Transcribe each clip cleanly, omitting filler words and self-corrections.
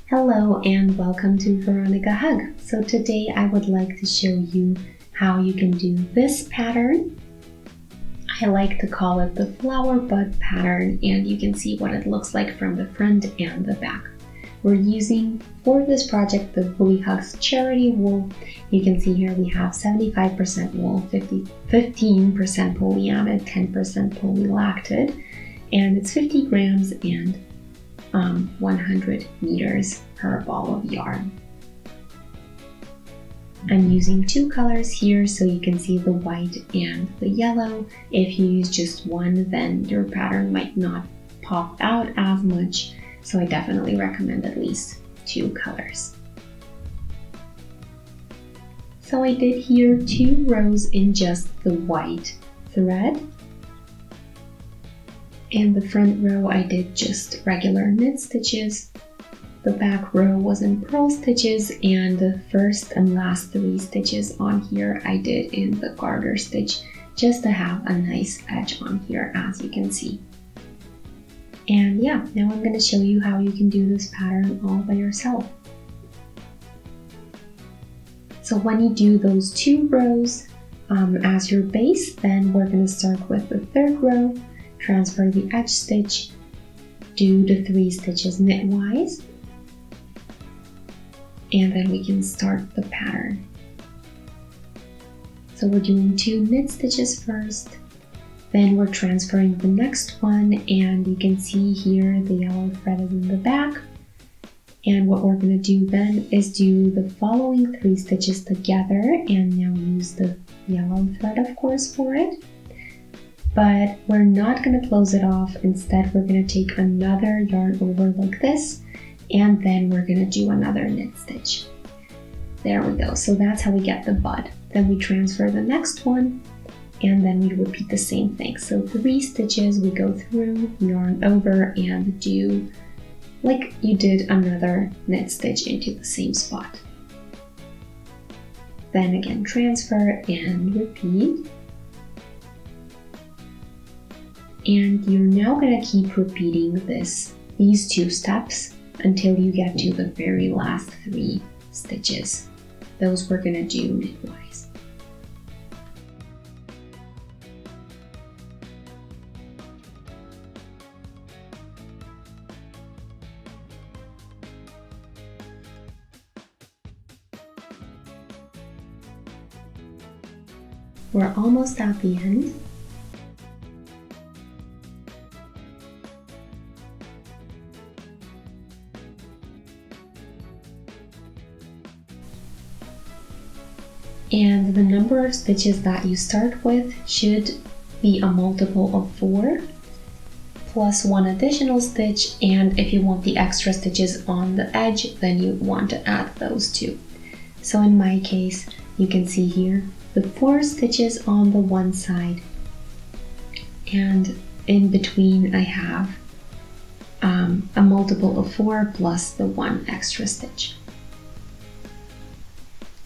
Hello and welcome to Veronika Hug. So today I would like to show you how you can do this pattern. I like to call it the flower bud pattern, and you can see what it looks like from the front and the back. We're using for this project the Woolly Hugs charity wool. You can see here we have 75% wool, 15% polyamide, 10% polylactic, and it's 50 grams and 100 meters per ball of yarn. I'm using two colors here so you can see the white and the yellow. If you use just one, then your pattern might not pop out as much, so I definitely recommend at least two colors. So I did here 2 rows in just the white thread. In the front row I did just regular knit stitches. The back row was in purl stitches, and the first and last 3 stitches on here I did in the garter stitch, just to have a nice edge on here, as you can see. And yeah, now I'm going to show you how you can do this pattern all by yourself. So when you do those 2 rows as your base, then we're going to start with the 3rd row. Transfer the edge stitch, do the 3 stitches knitwise, and then we can start the pattern. So we're doing 2 knit stitches first, then we're transferring the next one, and you can see here the yellow thread is in the back. And what we're going to do then is do the following 3 stitches together, and now use the yellow thread, of course, for it. But we're not going to close it off. Instead, we're going to take another yarn over like this, and then we're going to do another knit stitch. There we go. So that's how we get the bud. Then we transfer the next one, and then we repeat the same thing. So 3 stitches, we go through, yarn over, and do like you did another knit stitch into the same spot. Then again, transfer and repeat. And you're now going to keep repeating these 2 steps until you get to the very last 3 stitches. Those we're going to do knitwise. We're almost at the end. And the number of stitches that you start with should be a multiple of 4 plus 1 additional stitch, and if you want the extra stitches on the edge, then you want to add those too. So in my case, you can see here the 4 stitches on the one side, and in between I have a multiple of 4 plus the 1 extra stitch.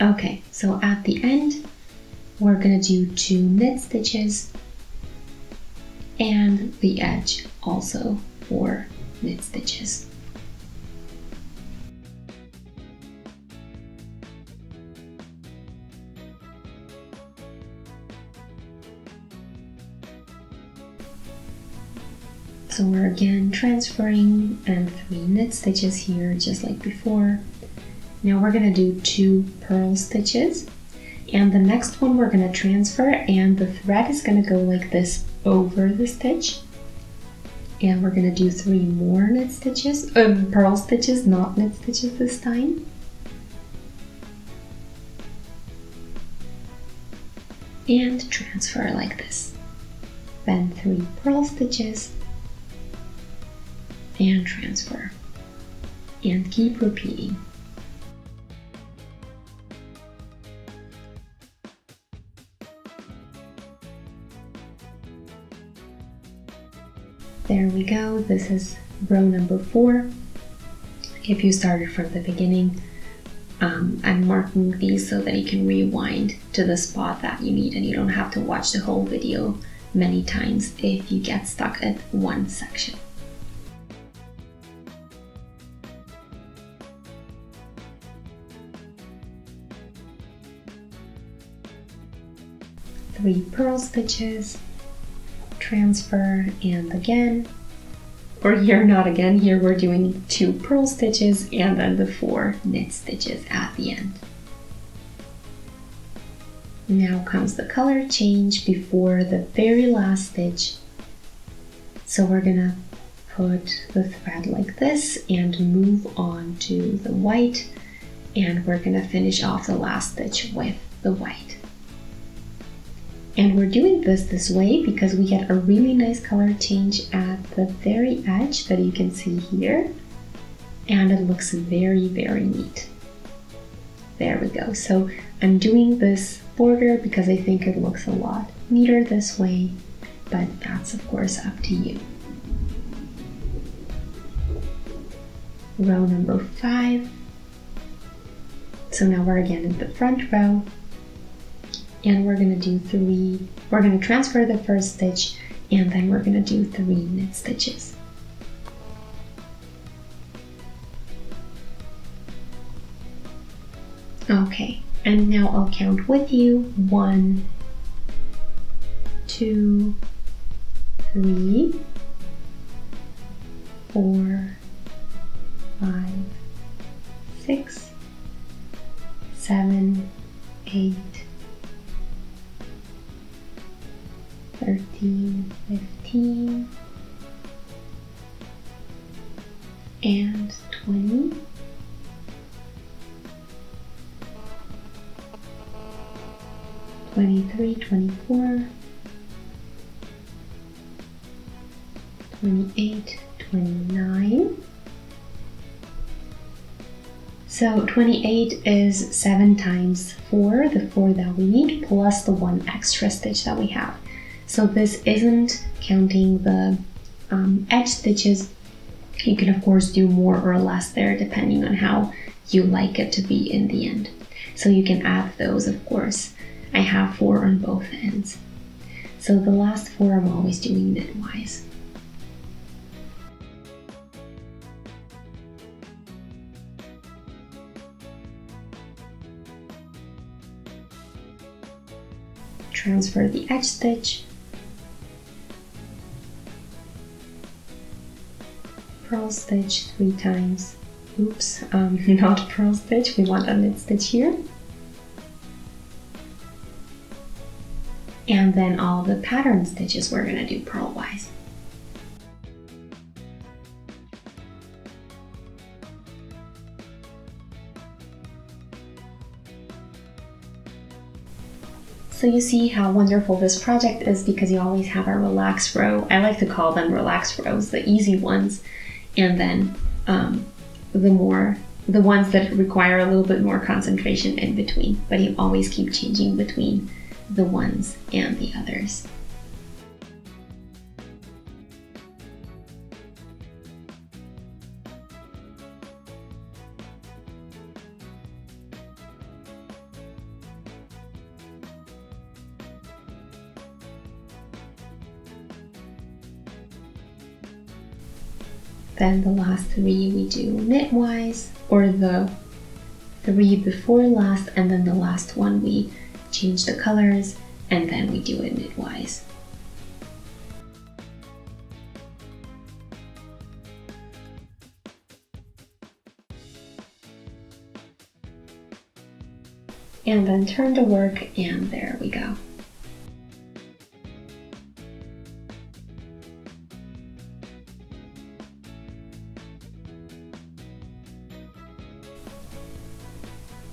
Okay, so at the end, we're going to do 2 knit stitches and the edge also 4 knit stitches. So we're again transferring and 3 knit stitches here, just like before. Now we're going to do 2 purl stitches, and the next one we're going to transfer, and the thread is going to go like this over the stitch, and we're going to do 3 more knit stitches, purl stitches, not knit stitches this time. And transfer like this. Then 3 purl stitches and transfer, and keep repeating. There we go, this is row number 4. If you started from the beginning, I'm marking these so that you can rewind to the spot that you need, and you don't have to watch the whole video many times if you get stuck at one section. 3 purl stitches, transfer, and again, or here not again, here we're doing 2 purl stitches and then the 4 knit stitches at the end. Now comes the color change before the very last stitch. So we're gonna put the thread like this and move on to the white, and we're gonna finish off the last stitch with the white. And we're doing this way because we get a really nice color change at the very edge that you can see here, and it looks very, very neat. There we go. So I'm doing this border because I think it looks a lot neater this way, but that's of course up to you. Row number 5. So now we're again in the front row, and we're going to do we're going to transfer the first stitch, and then we're going to do 3 knit stitches. Okay, and now I'll count with you. 1, 2, 3, 4, 5, 6, 7, 8, 13, 15, and 20. 23, 24, 28, 29. So 28 is 7 times 4, the 4 that we need, plus the 1 extra stitch that we have. So this isn't counting the edge stitches. You can of course do more or less there depending on how you like it to be in the end. So you can add those, of course. I have 4 on both ends. So the last 4 I'm always doing knitwise. Transfer the edge stitch, purl stitch 3 times. Oops, not purl stitch, we want a knit stitch here. And then all the pattern stitches we're going to do purlwise. So you see how wonderful this project is because you always have a relaxed row. I like to call them relaxed rows, the easy ones, and then the ones that require a little bit more concentration in between, but you always keep changing between the ones and the others. Then the last 3 we do knitwise, or the 3 before last, and then the last one we change the colors, and then we do it knitwise. And then turn to work, and there we go.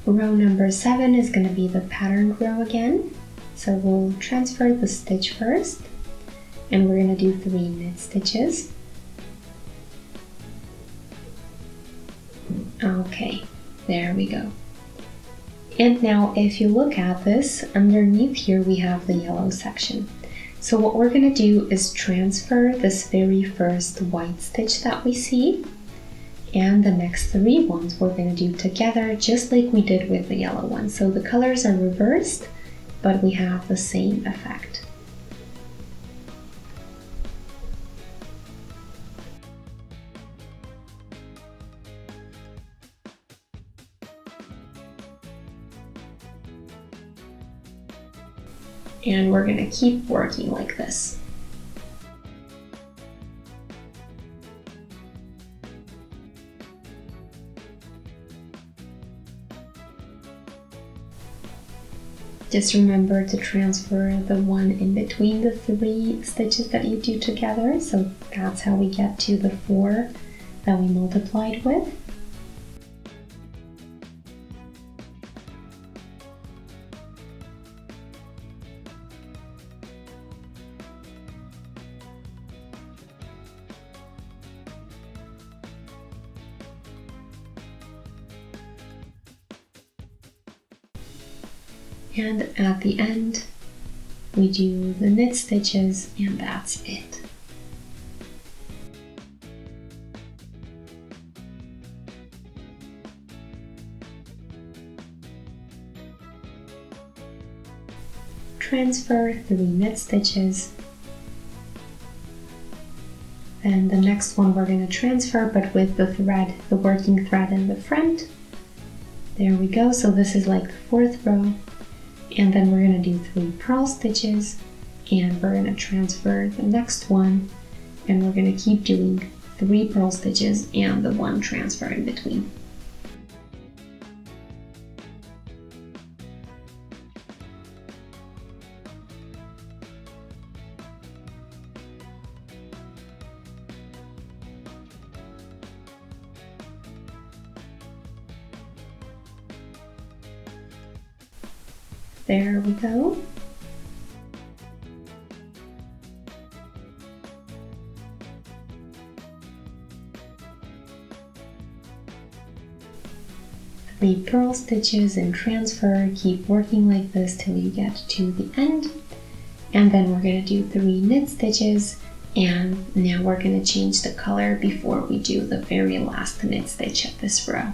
Row number 7 is going to be the patterned row again. So we'll transfer the stitch first, and we're going to do 3 knit stitches. Okay, there we go. And now if you look at this, underneath here we have the yellow section. So what we're going to do is transfer this very first white stitch that we see, and the next 3 ones we're going to do together just like we did with the yellow one. So the colors are reversed, but we have the same effect. And we're going to keep working like this. Just remember to transfer the one in between the 3 stitches that you do together. So that's how we get to the 4 that we multiplied with. And at the end, we do the knit stitches, and that's it. Transfer 3 knit stitches. And the next one we're going to transfer, but with the thread, the working thread in the front. There we go. So this is like the 4th row. And then we're going to do 3 purl stitches, and we're going to transfer the next one, and we're going to keep doing 3 purl stitches and the 1 transfer in between. There we go. Three purl stitches and transfer. Keep working like this till you get to the end. And then we're going to do 3 knit stitches. And now we're going to change the color before we do the very last knit stitch of this row.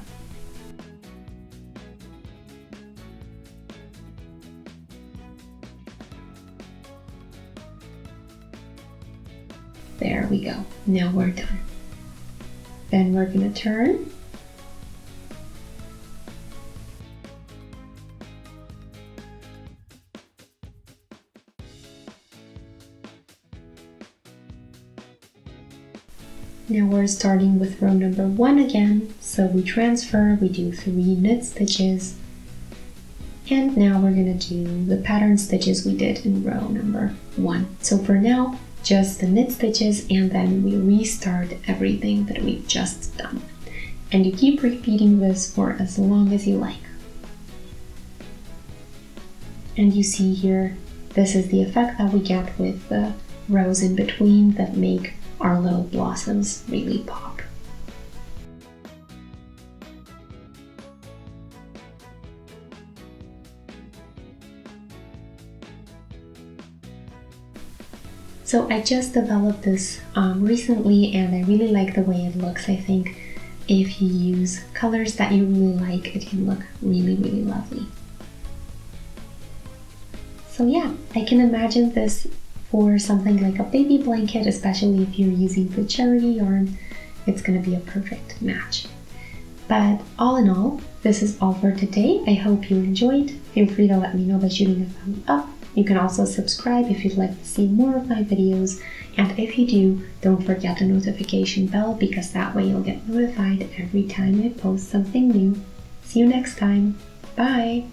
There we go. Now we're done. Then we're going to turn. Now we're starting with row number 1 again. So we transfer, we do 3 knit stitches. And now we're going to do the pattern stitches we did in row number 1. So for now, just the knit stitches, and then we restart everything that we've just done. And you keep repeating this for as long as you like. And you see here, this is the effect that we get with the rows in between that make our little blossoms really pop. So I just developed this recently, and I really like the way it looks. I think if you use colors that you really like, it can look really, really lovely. So yeah, I can imagine this for something like a baby blanket, especially if you're using the charity yarn. It's going to be a perfect match. But all in all, this is all for today. I hope you enjoyed. Feel free to let me know by shooting a thumbs up. You can also subscribe if you'd like to see more of my videos, and if you do, don't forget the notification bell, because that way you'll get notified every time I post something new. See you next time. Bye!